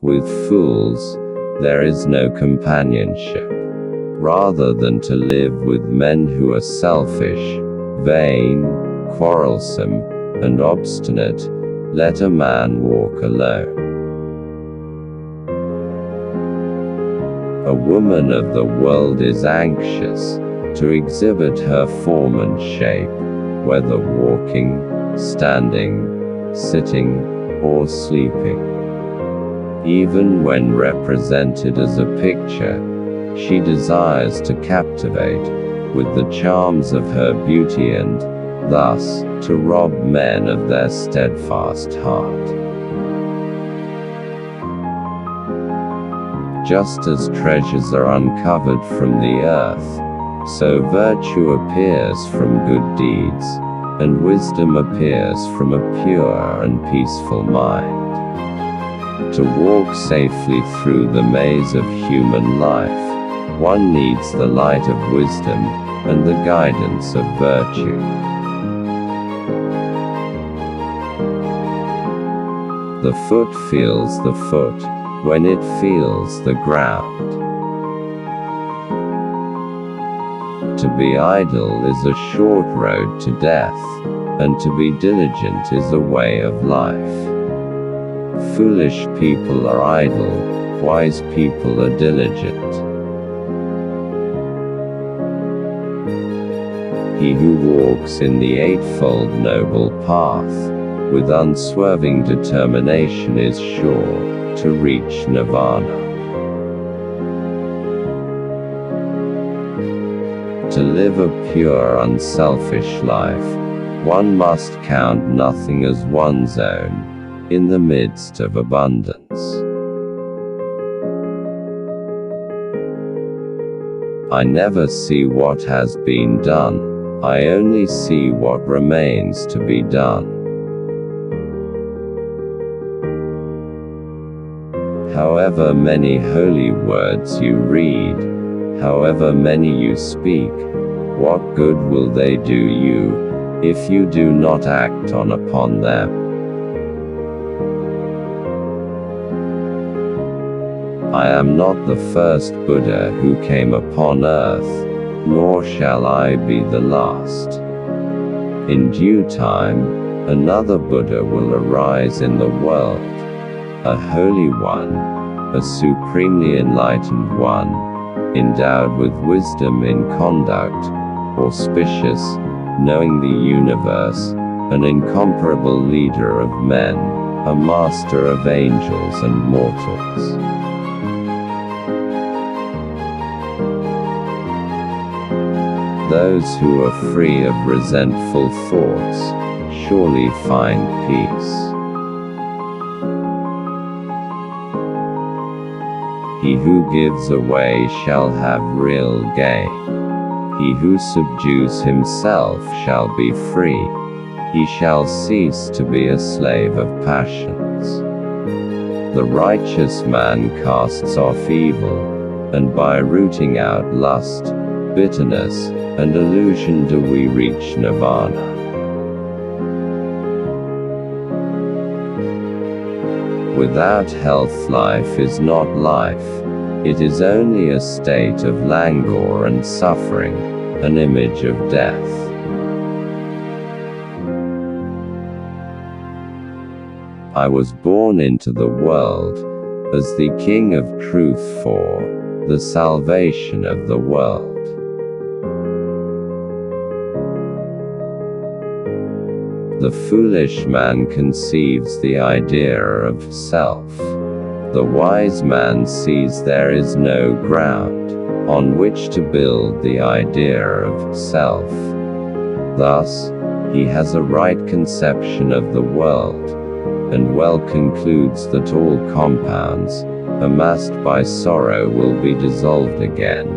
With fools, there is no companionship. Rather than to live with men who are selfish, vain, quarrelsome, and obstinate, let a man walk alone. A woman of the world is anxious to exhibit her form and shape, whether walking, standing, sitting, or sleeping. Even when represented as a picture, she desires to captivate with the charms of her beauty and, thus, to rob men of their steadfast heart. Just as treasures are uncovered from the earth, so virtue appears from good deeds, and wisdom appears from a pure and peaceful mind. To walk safely through the maze of human life, one needs the light of wisdom and the guidance of virtue. The foot feels the foot when it feels the ground. To be idle is a short road to death, and to be diligent is a way of life. Foolish people are idle, wise people are diligent. He who walks in the eightfold noble path, with unswerving determination is sure to reach Nirvana. To live a pure, unselfish life, one must count nothing as one's own, in the midst of abundance. I never see what has been done, I only see what remains to be done. However many holy words you read, however many you speak, what good will they do you, if you do not act on upon them? I am not the first Buddha who came upon earth, nor shall I be the last. In due time, another Buddha will arise in the world, a holy one, a supremely enlightened one, endowed with wisdom in conduct, auspicious, knowing the universe, an incomparable leader of men, a master of angels and mortals. Those who are free of resentful thoughts, surely find peace. He who gives away shall have real gain. He who subdues himself shall be free. He shall cease to be a slave of passions. The righteous man casts off evil, and by rooting out lust, bitterness, and illusion do we reach Nirvana. Without health life is not life, it is only a state of languor and suffering, an image of death. I was born into the world, as the King of Truth for the salvation of the world. The foolish man conceives the idea of self. The wise man sees there is no ground on which to build the idea of self. Thus, he has a right conception of the world, and well concludes that all compounds, amassed by sorrow, will be dissolved again,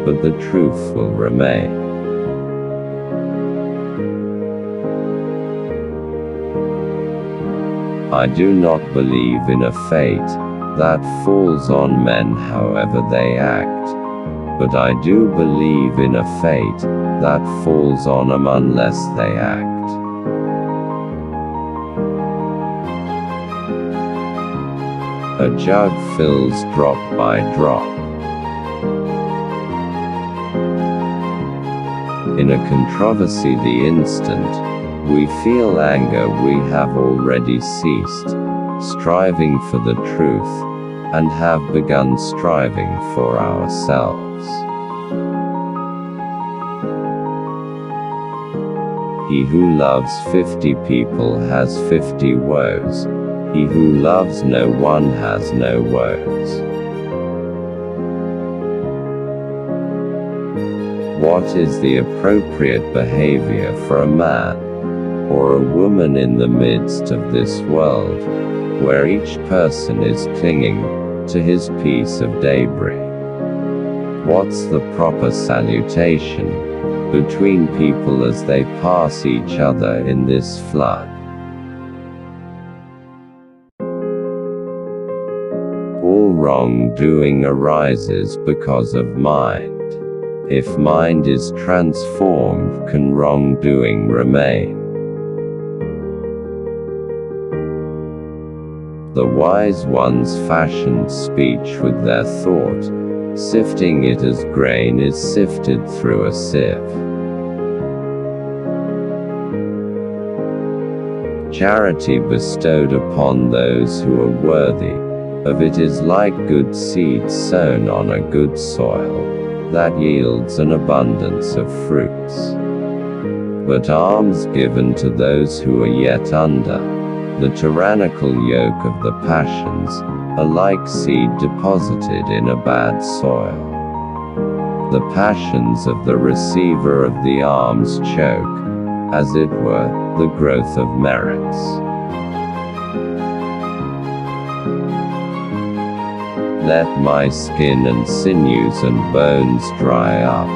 but the truth will remain. I do not believe in a fate that falls on men however they act, but I do believe in a fate that falls on them unless they act. A jug fills drop by drop. In a controversy the instant we feel anger we have already ceased striving for the truth, and have begun striving for ourselves. He who loves 50 people has 50 woes. He who loves no one has no woes. What is the appropriate behavior for a man or a woman in the midst of this world, where each person is clinging to his piece of debris? What's the proper salutation between people as they pass each other in this flood? All wrongdoing arises because of mind. If mind is transformed, can wrongdoing remain? The wise ones fashioned speech with their thought, sifting it as grain is sifted through a sieve. Charity bestowed upon those who are worthy of it is like good seed sown on a good soil, that yields an abundance of fruits. But alms given to those who are yet under the tyrannical yoke of the passions, are like seed deposited in a bad soil. The passions of the receiver of the alms choke, as it were, the growth of merits. Let my skin and sinews and bones dry up,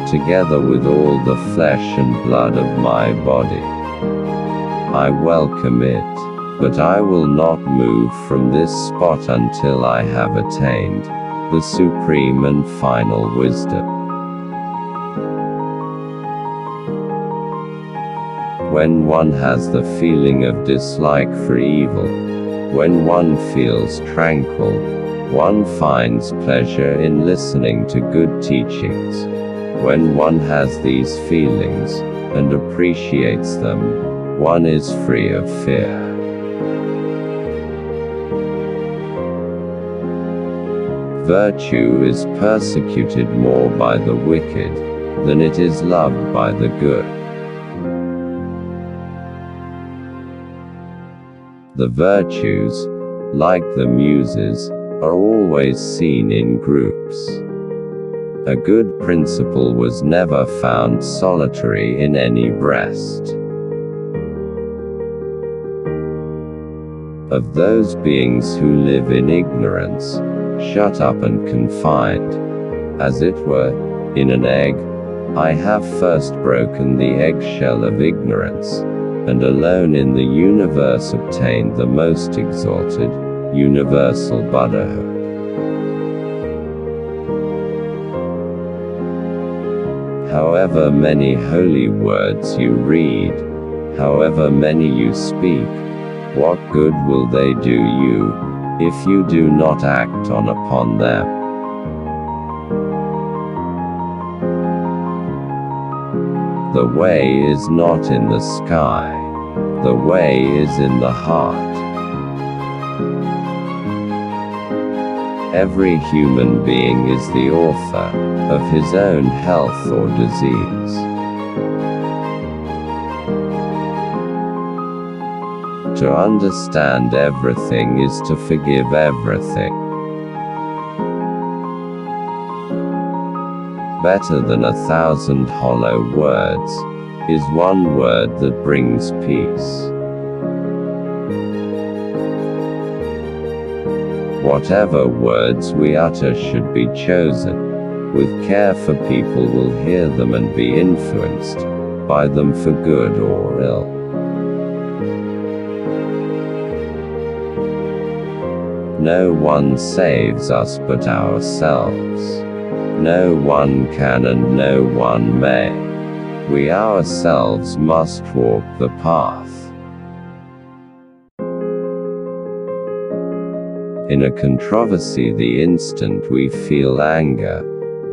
together with all the flesh and blood of my body. I welcome it, but I will not move from this spot until I have attained the supreme and final wisdom. When one has the feeling of dislike for evil, when one feels tranquil, one finds pleasure in listening to good teachings. When one has these feelings, and appreciates them, one is free of fear. Virtue is persecuted more by the wicked than it is loved by the good. The virtues, like the muses, are always seen in groups. A good principle was never found solitary in any breast. Of those beings who live in ignorance, shut up and confined, as it were, in an egg, I have first broken the eggshell of ignorance, and alone in the universe obtained the most exalted, universal Buddhahood. However many holy words you read, however many you speak, what good will they do you, if you do not act on upon them? The way is not in the sky, the way is in the heart. Every human being is the author of his own health or disease. To understand everything is to forgive everything. Better than 1,000 hollow words is one word that brings peace. Whatever words we utter should be chosen with care, for people will hear them and be influenced by them for good or ill. No one saves us but ourselves. No one can and no one may. We ourselves must walk the path. In a controversy, the instant we feel anger,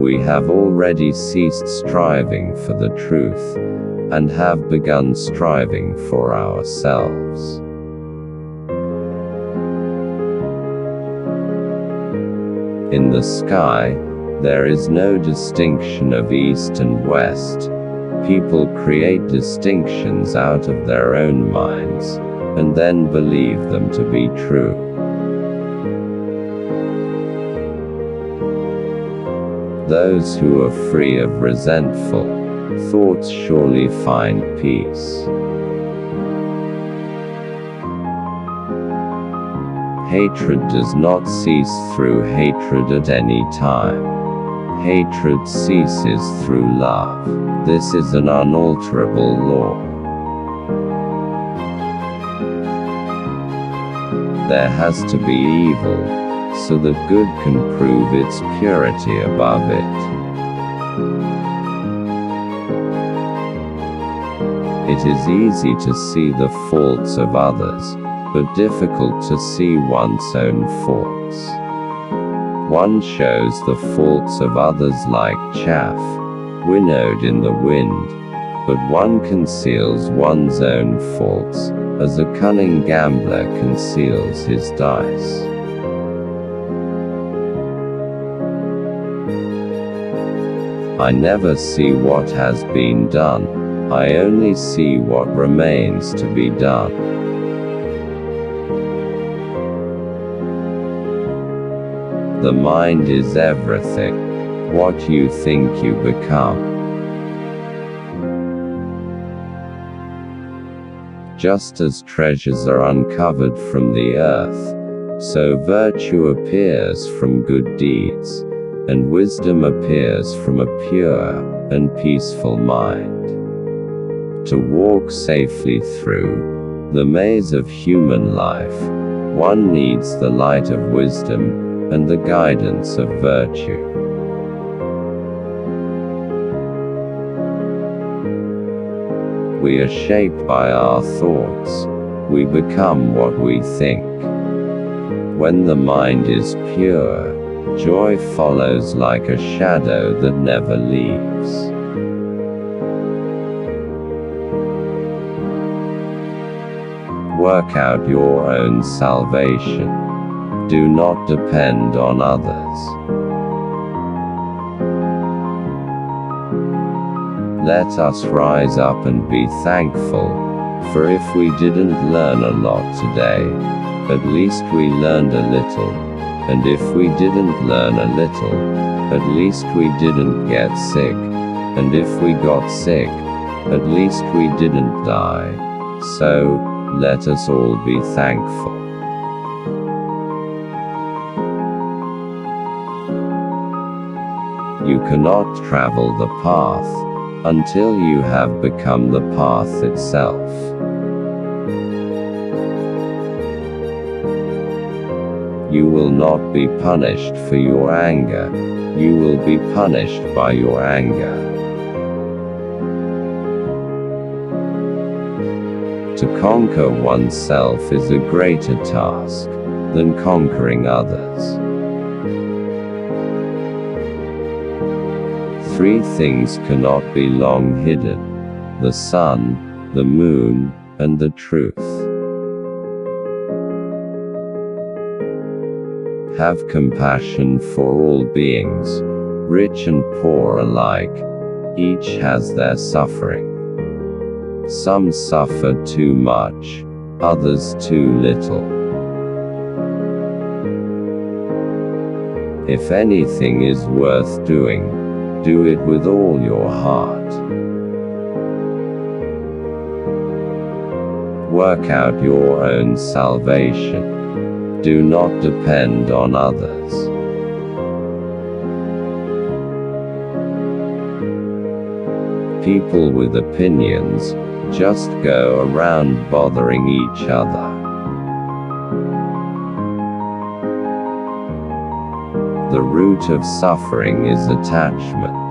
we have already ceased striving for the truth, and have begun striving for ourselves. In the sky, there is no distinction of east and west. People create distinctions out of their own minds, and then believe them to be true. Those who are free of resentful thoughts surely find peace. Hatred does not cease through hatred at any time. Hatred ceases through love. This is an unalterable law. There has to be evil, so that good can prove its purity above it. It is easy to see the faults of others, but difficult to see one's own faults. One shows the faults of others like chaff, winnowed in the wind, but one conceals one's own faults, as a cunning gambler conceals his dice. I never see what has been done, I only see what remains to be done. The mind is everything. What you think you become. Just as treasures are uncovered from the earth, so virtue appears from good deeds, and wisdom appears from a pure and peaceful mind. To walk safely through the maze of human life, one needs the light of wisdom and the guidance of virtue. We are shaped by our thoughts. We become what we think. When the mind is pure, joy follows like a shadow that never leaves. Work out your own salvation. Do not depend on others. Let us rise up and be thankful, for if we didn't learn a lot today, at least we learned a little, and if we didn't learn a little, at least we didn't get sick, and if we got sick, at least we didn't die. So, let us all be thankful. You cannot travel the path until you have become the path itself. You will not be punished for your anger, you will be punished by your anger. To conquer oneself is a greater task than conquering others. Three things cannot be long hidden: the sun, the moon, and the truth. Have compassion for all beings, rich and poor alike. Each has their suffering. Some suffer too much, others too little. If anything is worth doing, do it with all your heart. Work out your own salvation. Do not depend on others. People with opinions just go around bothering each other. The root of suffering is attachment.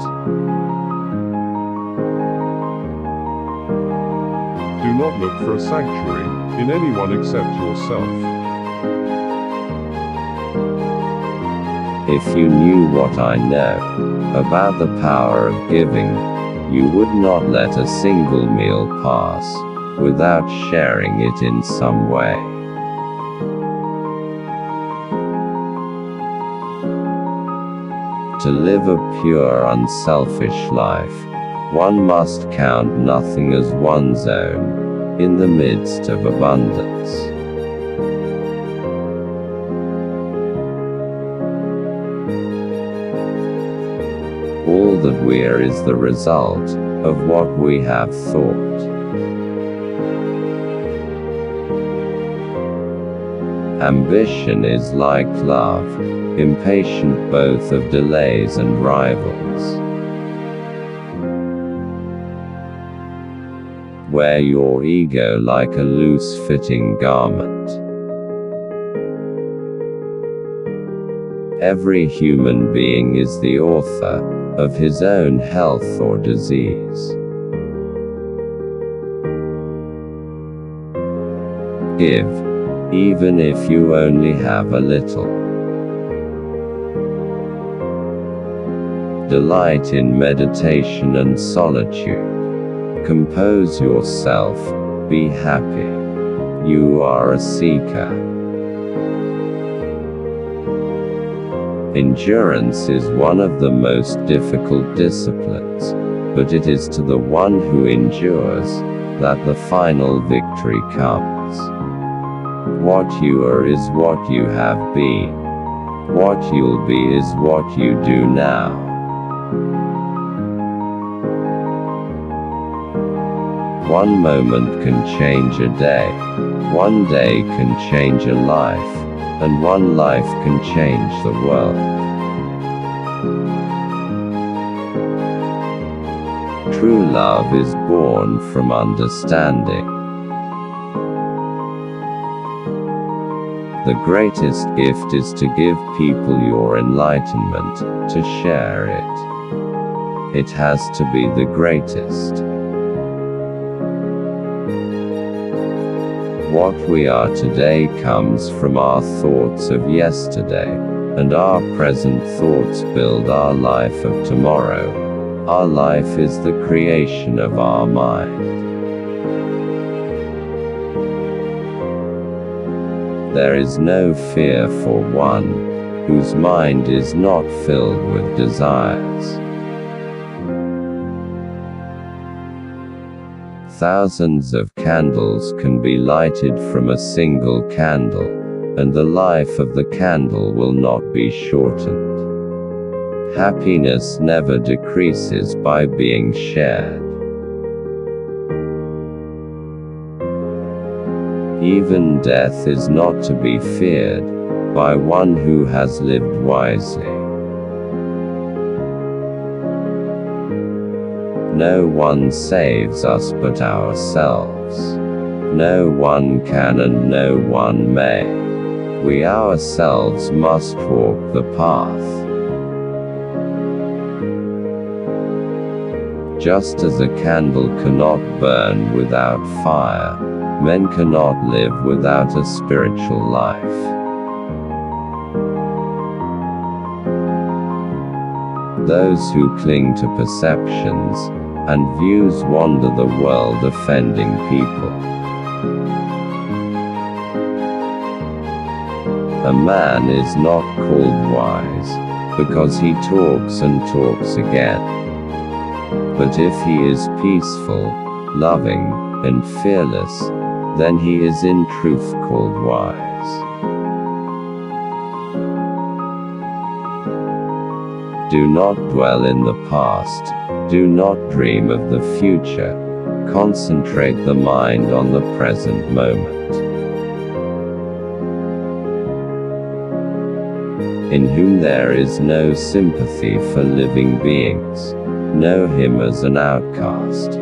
Do not look for a sanctuary in anyone except yourself. If you knew what I know about the power of giving, you would not let a single meal pass without sharing it in some way. To live a pure, unselfish life, one must count nothing as one's own, in the midst of abundance. All that we are is the result of what we have thought. Ambition is like love, impatient both of delays and rivals. Wear your ego like a loose-fitting garment. Every human being is the author of his own health or disease. Give, even if you only have a little. Delight in meditation and solitude. Compose yourself, be happy. You are a seeker. Endurance is one of the most difficult disciplines, but it is to the one who endures that the final victory comes. What you are is what you have been. What you'll be is what you do now. One moment can change a day, one day can change a life, and one life can change the world. True love is born from understanding. The greatest gift is to give people your enlightenment, to share it. It has to be the greatest. What we are today comes from our thoughts of yesterday, and our present thoughts build our life of tomorrow. Our life is the creation of our mind. There is no fear for one whose mind is not filled with desires. Thousands of candles can be lighted from a single candle, and the life of the candle will not be shortened. Happiness never decreases by being shared. Even death is not to be feared by one who has lived wisely. No one saves us but ourselves. No one can and no one may. We ourselves must walk the path. Just as a candle cannot burn without fire, men cannot live without a spiritual life. Those who cling to perceptions and views wander the world offending people. A man is not called wise because he talks and talks again. But if he is peaceful, loving, and fearless, then he is in truth called wise. Do not dwell in the past, do not dream of the future, concentrate the mind on the present moment. In whom there is no sympathy for living beings, know him as an outcast.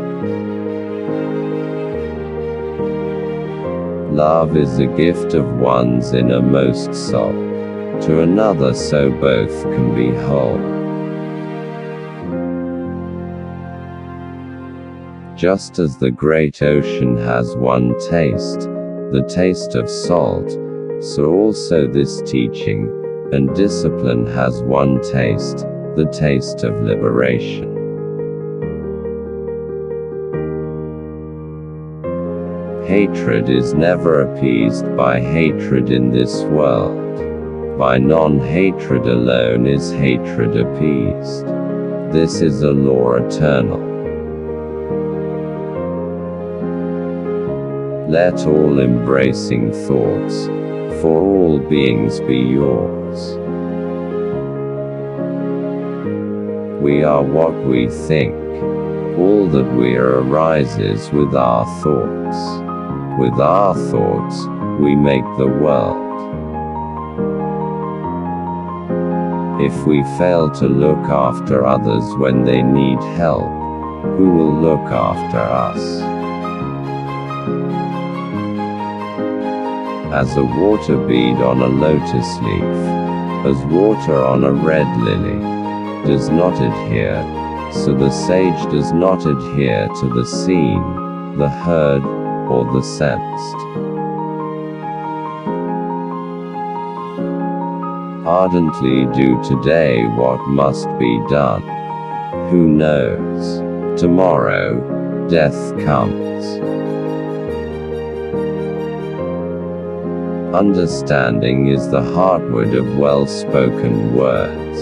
Love is a gift of one's innermost soul to another, so both can be whole. Just as the great ocean has one taste, the taste of salt, so also this teaching, and discipline has one taste, the taste of liberation. Hatred is never appeased by hatred in this world. By non-hatred alone is hatred appeased. This is a law eternal. Let all embracing thoughts, for all beings be yours. We are what we think. All that we are arises with our thoughts. With our thoughts, we make the world. If we fail to look after others when they need help, who will look after us? As a water bead on a lotus leaf, as water on a red lily, does not adhere, so the sage does not adhere to the seen, the heard, or the sensed. Ardently do today what must be done. Who knows? Tomorrow, death comes. Understanding is the heartwood of well-spoken words.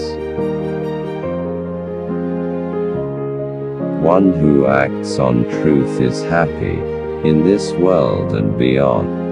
One who acts on truth is happy, in this world and beyond.